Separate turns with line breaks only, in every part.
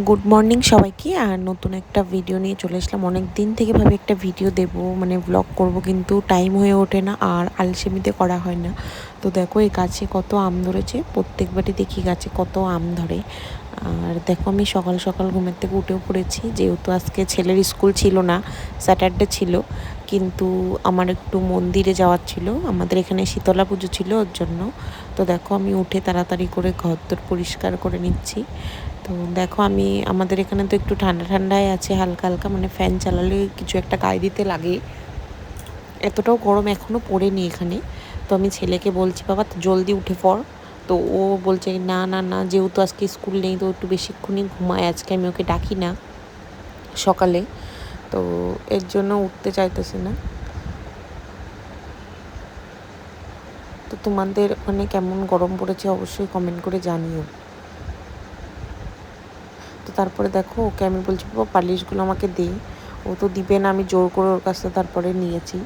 Good morning সবাইকে। আর নতুন একটা ভিডিও নিয়ে চলে আসলাম। অনেক দিন থেকে ভাবে একটা ভিডিও দেব, মানে ব্লগ করব, কিন্তু টাইম হয়ে ওঠে না আর আলসেমিতে করা হয় না। তো দেখো এই গাছে কত আম ধরেছে, প্রত্যেকবারই দেখি গাছে কত আম ধরে। আর দেখো আমি সকাল সকাল ঘুমের থেকে উঠেও পড়েছি, যেহেতু আজকে ছেলের স্কুল ছিল না, স্যাটারডে ছিল, কিন্তু আমার একটু মন্দিরে যাওয়ার ছিল, আমাদের এখানে শীতলা পুজো ছিল ওর জন্য। তো দেখো আমি উঠে তাড়াতাড়ি করে ঘরদোর পরিষ্কার করে নিচ্ছি। তো দেখো আমি আমাদের এখানে তো একটু ঠান্ডা ঠান্ডাই আছে, হালকা হালকা, মানে ফ্যান চালালে কিছু একটা গায়ে দিতে লাগে, এতটাও গরম এখনও পড়েনি এখানে। তো আমি ছেলেকে বলছি বাবা জলদি উঠে পড়, তো ও বলছে না না না, যেহেতু আজকে স্কুল নেই তো একটু বেশিক্ষণই ঘুমায় আজকে, আমি ওকে ডাকি না সকালে, তো এর জন্য উঠতে চাইতেছে না। তো তোমাদের ওখানে কেমন গরম পড়েছে অবশ্যই কমেন্ট করে জানিও। তো তারপরে দেখো ওকে আমি বলছি বাবা পালিশগুলো আমাকে দে, ও তো দিবে না, আমি জোর করে ওর কাছে তারপরে নিয়েছি।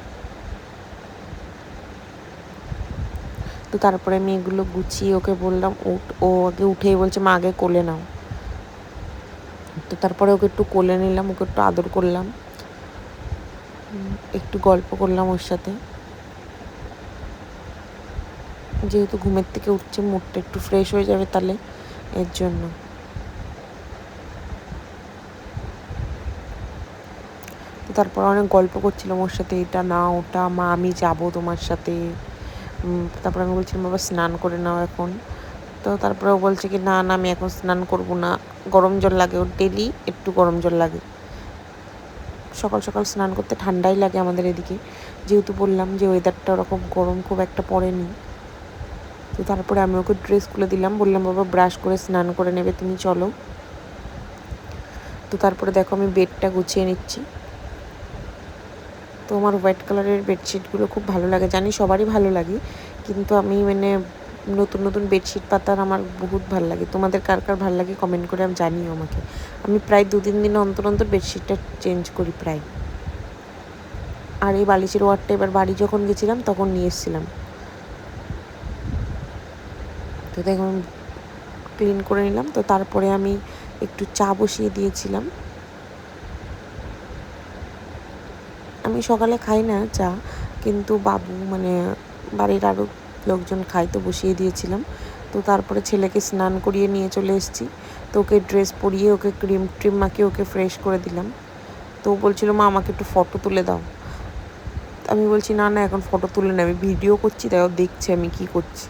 তো তারপরে আমি এগুলো গুছিয়ে ওকে বললাম উঠ, ও আগে উঠেই বলছে মা আগে কোলে নাও। তো তারপরে ওকে একটু কোলে নিলাম, ওকে একটু আদর করলাম, একটু গল্প করলাম ওর সাথে, যেহেতু ঘুমের থেকে উঠছে মুডটা একটু ফ্রেশ হয়ে যাবে তাহলে, এর জন্য। তো তারপর অনেক গল্প করছিলাম ওর সাথে, এটা না ওটা, মা আমি যাবো তোমার সাথে। তারপর আমি বলছিলাম বাবা স্নান করে নাও এখন। তো তারপরে ও বলছে কি না না আমি এখন স্নান করবো না, গরম জল লাগে, ওর ডেলি একটু গরম জল লাগে, সকাল সকাল স্নান করতে ঠান্ডাই লাগে আমাদের এদিকে, যেহেতু বললাম যে ওয়েদারটা ওরকম গরম খুব একটা পড়েনি। তো তারপরে আমি ওকে ড্রেস খুলে দিলাম, বললাম বাবা ব্রাশ করে স্নান করে নেবে তুমি, চলো। তো তারপরে দেখো আমি বেডটা গুছিয়ে নিচ্ছি। তো আমার হোয়াইট কালারের বেডশিটগুলো খুব ভালো লাগে, জানি সবারই ভালো লাগে, কিন্তু আমি মানে নতুন নতুন বেডশিট পাতার আমার বহুত ভালো লাগে। তোমাদের কার কার ভালো লাগে কমেন্ট করে আমি জানিও আমাকে। আমি প্রায় 2-3 দিন অন্তর অন্তর বেডশিটটা চেঞ্জ করি প্রায়। আর এই বালিশের ওয়ারটা এবার বাড়ি যখন গেছিলাম তখন নিয়ে এসেছিলাম। তো দেখুন ক্লিন করে নিলাম। তো তারপরে আমি একটু চা বসিয়ে দিয়েছিলাম। আমি সকালে খাই না চা, কিন্তু বাবু মানে বাড়ির আরও লোকজন খায়, তো বসিয়ে দিয়েছিলাম। তো তারপরে ছেলেকে স্নান করিয়ে নিয়ে চলে এসেছি। তো ওকে ড্রেস পরিয়ে ওকে ক্রিম ট্রিম মাখিয়ে ওকে ফ্রেশ করে দিলাম। তো ও বলছিল মা আমাকে একটু ফটো তুলে দাও। আমি বলছি না না এখন ফটো তুলে না, আমি ভিডিও করছি, তাই ও দেখছে আমি কী করছি।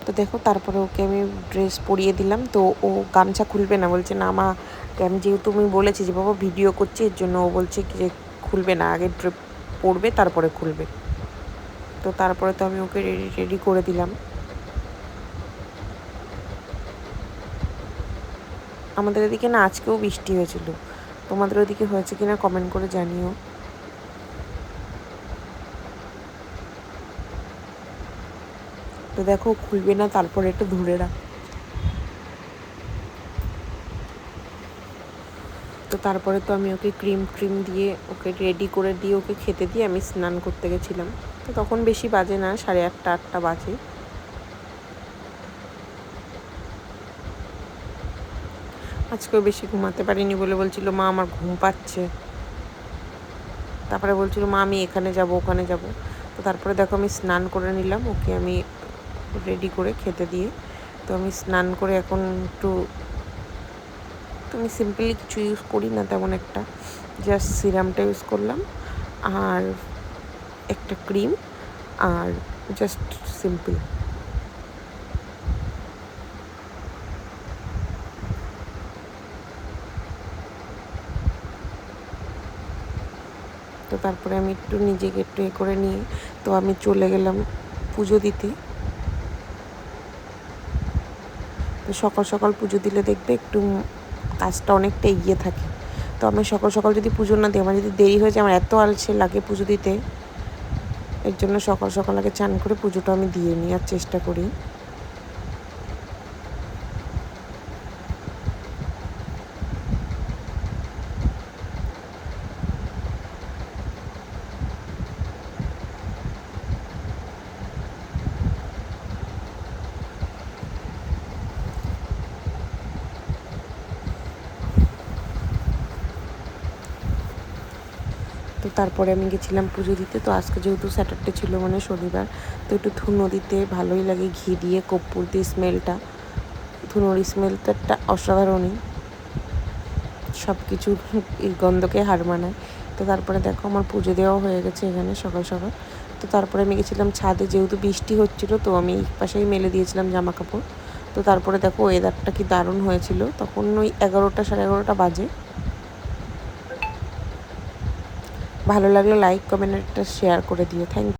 তো দেখো তারপরে ওকে আমি ড্রেস পরিয়ে দিলাম। তো ও গামছা খুলবে না, বলছে না মা, আমি যেহেতু আমি বলেছি যে বাবা ভিডিও করছি, এর জন্য ও বলছে কি যে খুলবে না, আগে পরবে তারপরে খুলবে। তো তারপরে তো আমি ওকে রেডি করে দিলাম। আমাদের এদিকে না আজকেও বৃষ্টি হয়েছিল, তোমাদের ওদিকে হয়েছে কিনা কমেন্ট করে জানিও। তো দেখো খুলবে না, তারপরে একটু ধরে রাখ। তো তারপরে তো আমি ওকে ক্রিম ট্রিম দিয়ে ওকে রেডি করে দিয়ে ওকে খেতে দিয়ে আমি স্নান করতে গেছিলাম। তো তখন বেশি বাজে না, 8:30-8টা বাজে। আজকেও বেশি ঘুমাতে পারিনি বলে বলছিল মা আমার ঘুম পাচ্ছে, তারপরে বলছিল মা আমি এখানে যাব ওখানে যাব। তো তারপরে দেখো আমি স্নান করে নিলাম, ওকে আমি রেডি করে খেতে দিয়ে। তো আমি স্নান করে এখন একটু, তো আমি সিম্পলি কিছু ইউজ করি না তেমন একটা, জাস্ট সিরামটা ইউজ করলাম আর একটা ক্রিম, আর জাস্ট সিম্পল। তো তারপরে আমি একটু নিজেকে একটু করে নিয়ে তো আমি চলে গেলাম পুজো দিতে। তো সকাল সকাল পুজো দিলে দেখবে একটু কাজটা অনেকটা এগিয়ে থাকে। তো আমি সকাল সকাল যদি পুজো না দিই, আমার যদি দেরি হয়ে যায়, আমার এত আলসে লাগে পুজো দিতে, এর জন্য সকাল সকাল আগে চান করে পুজোটা আমি দিয়ে নেওয়ার চেষ্টা করি। তারপরে আমি গেছিলাম পুজো দিতে। তো আজকে যেহেতু স্যাটারডে ছিল মানে শনিবার, তো একটু ধুনো দিতে ভালোই লাগে, ঘি দিয়ে কর্পূর দিয়ে স্মেলটা, ধুনোর স্মেলটা একটা অসাধারণই, সব কিছু এই গন্ধকে হার মানায়। তো তারপরে দেখো আমার পুজো দেওয়া হয়ে গেছে এখানে সকাল সকাল। তো তারপরে আমি গেছিলাম ছাদে, যেহেতু বৃষ্টি হচ্ছিলো তো আমি এই পাশেই মেলে দিয়েছিলাম জামা কাপড়। তো তারপরে দেখো ওয়েদারটা কি দারুণ হয়েছিল, তখন ওই 11টা সাড়ে 11টা বাজে। ভালো লাগলে লাইক কমেন্ট একটা শেয়ার করে দিও। থ্যাংক